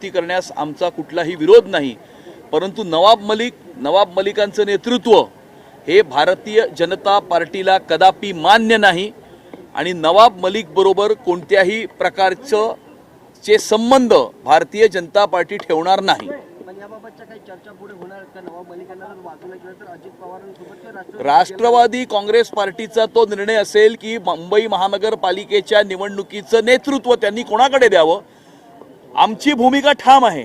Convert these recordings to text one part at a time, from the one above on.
करण्यास आमचा कुठलाही विरोध नाही, परंतु नवाब मलिकांचं नेतृत्व हे भारतीय जनता पार्टीला कदापि मान्य नाही आणि नवाब मलिक बरोबर कोणत्याही प्रकारचे संबंध भारतीय जनता पार्टी ठेवणार नाही। राष्ट्रवादी काँग्रेस पार्टीचा तो निर्णय असेल की मुंबई महानगरपालिकेच्या निवडणुकीचं नेतृत्व त्यांनी कोणाकडे द्यावं। आमची भूमिका ठाम आहे,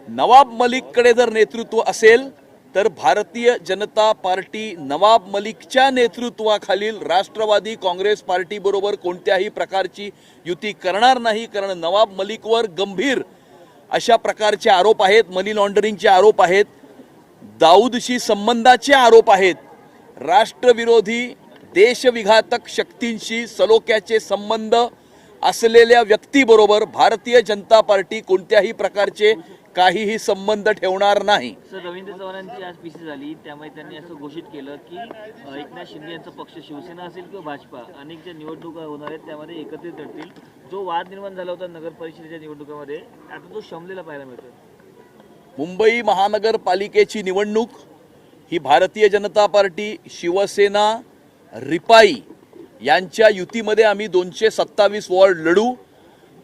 नवाब मलिककडे जर नेतृत्व असेल तर भारतीय जनता पार्टी नवाब मलिकच्या नेतृत्वाखालील राष्ट्रवादी काँग्रेस पार्टी बरोबर कोणत्याही प्रकारची युती करणार नाही, कारण नवाब मलिकवर गंभीर अशा प्रकारचे आरोप आहेत, मनी लॉन्ड्रिंगचे आरोप आहेत, दाऊदशी संबंधाचे आरोप आहेत, राष्ट्रविरोधी देशविघातक शक्तींशी सलोख्याचे संबंध असलेल्या व्यक्तीबरोबर भारतीय जनता पार्टी कोणत्याही प्रकारचे काहीही संबंध ठेवणार नाही। सर, रवींद्र चव्हाणांची आज पीसी झाली, त्यामुळे त्यांनी असं घोषित केलं की एकनाथ शिंदे यांचा पक्ष शिवसेना असेल किंवा भाजपा अनेक ज्या निवडणुका होणार आहेत त्यामध्ये एकत्रित लढतील। जो वाद निर्माण झाला होता नगर परिषदेच्या निवडणुकीमध्ये आता तो शमलेला पाहायला मिळतो। मुंबई महानगरपालिकेची निवडणूक ही भारतीय जनता पार्टी, शिवसेना, रिपाई यांच्या युतीमध्ये आम्ही 227 वॉर्ड लढू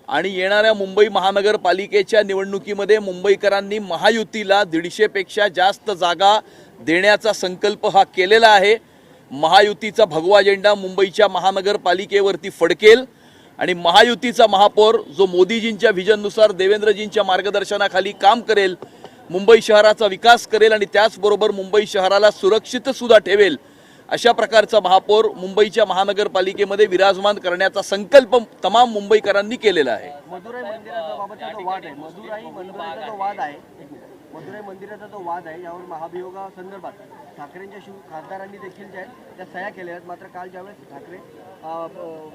आणि येणाऱ्या मुंबई महानगरपालिकेच्या निवडणुकीमध्ये मुंबईकरांनी महायुतीला 150 पेक्षा जास्त जागा देण्याचा संकल्प हा केलेला आहे। महायुतीचा भगवा झेंडा मुंबईच्या महानगरपालिकेवरती फडकेल आणि महायुतीचा महापौर जो मोदीजींच्या व्हिजननुसार देवेंद्रजींच्या मार्गदर्शनाखाली काम करेल, मुंबई शहराचा विकास करेल आणि त्याचबरोबर मुंबई शहराला सुरक्षित सुद्धा ठेवेल, अशा प्रकारचा महापौर मुंबईच्या महानगरपालिकेमध्ये विराजमान करण्याचा संकल्प तमाम मुंबईकरांनी केलेला आहे। मदुराई मंदिराचा जो वाद आहे यावर महाभियोगासंदर्भात ठाकरेंच्या खासदारांनी देखील ज्या त्या सह्या केल्या आहेत, मात्र काल ज्यावेळेस ठाकरे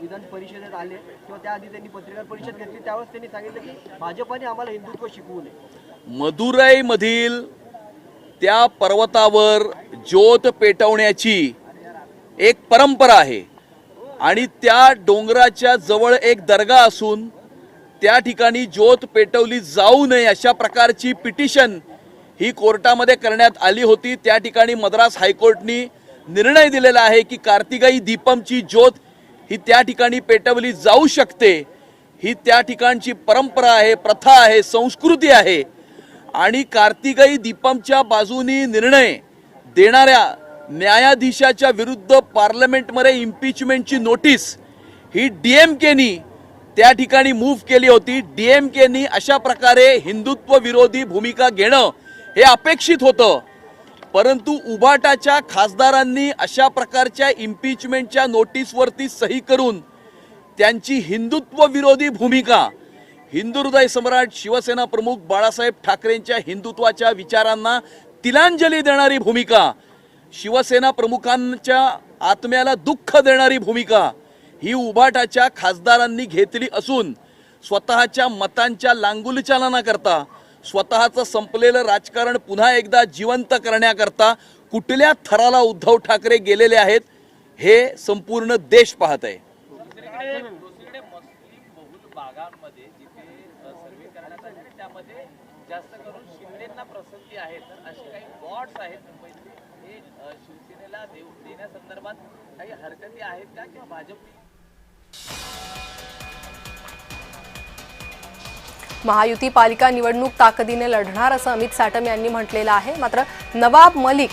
विधान परिषदेत आले किंवा त्याआधी त्यांनी पत्रकार परिषद घेतली त्यावेळेस त्यांनी सांगितलं की भाजपाने आम्हाला हिंदुत्व शिकवू नये। मदुराईमधील त्या पर्वतावर ज्योत पेटवण्याची एक परंपरा आहे आणि त्या डोंगराच्या जवळ एक दर्गा असून त्या ठिकाणी ज्योत पेटवली जाऊ नये अशा प्रकारची पिटिशन ही कोर्टामध्ये करण्यात आली होती। त्या ठिकाणी मद्रास हायकोर्टनी निर्णय दिलेला आहे की कार्तिकाई दीपमची ज्योत ही त्या ठिकाणी पेटवली जाऊ शकते, ही त्या ठिकाणची परंपरा आहे, प्रथा आहे, संस्कृती आहे आणि कार्तिकाई दीपमच्या बाजूनी निर्णय देणाऱ्या न्यायाधीशाच्या विरुद्ध पार्लमेंटमध्ये इम्पीचमेंटची नोटीस ही डीएमकेनी त्या ठिकाणी मूव्ह केली होती। डीएमकेनी अशा प्रकारे हिंदुत्व विरोधी भूमिका घेणं हे अपेक्षित होतं, परंतु उभाटाच्या खासदारांनी अशा प्रकारच्या इम्पीचमेंटच्या नोटीसवरती सही करून त्यांची हिंदुत्व विरोधी भूमिका, हिंदू हृदय सम्राट शिवसेना प्रमुख बाळासाहेब ठाकरेंच्या हिंदुत्वाच्या विचारांना तिलांजली देणारी भूमिका, शिवसेना प्रमुखांच्या आत्म्याला दुःख देणारी भूमिका ही उभाटाच्या खासदारांनी घेतली असून स्वतःच्या मतांच्या लांगुलचालना करता, स्वतःचं संपलेलं राजकारण पुन्हा एकदा जिवंत करण्याकरता कुठल्या थराला उद्धव ठाकरे गेलेले आहेत हे संपूर्ण देश पाहत आहे। भागांमध्ये जिथे सर्वे करण्यात आले त्यामध्ये जास्त करून शिंदेंना प्रसंती आहेत, असे काही बॉट्स आहेत मुंबईतले, हे शिवसेनेला देण्यासंदर्भात काही हरकती आहेत का किंवा भाजप? महायुती पालिका निवडणूक ताकदीने लढणार असं अमित साटम यांनी म्हटलेलं आहे। मात्र नवाब मलिक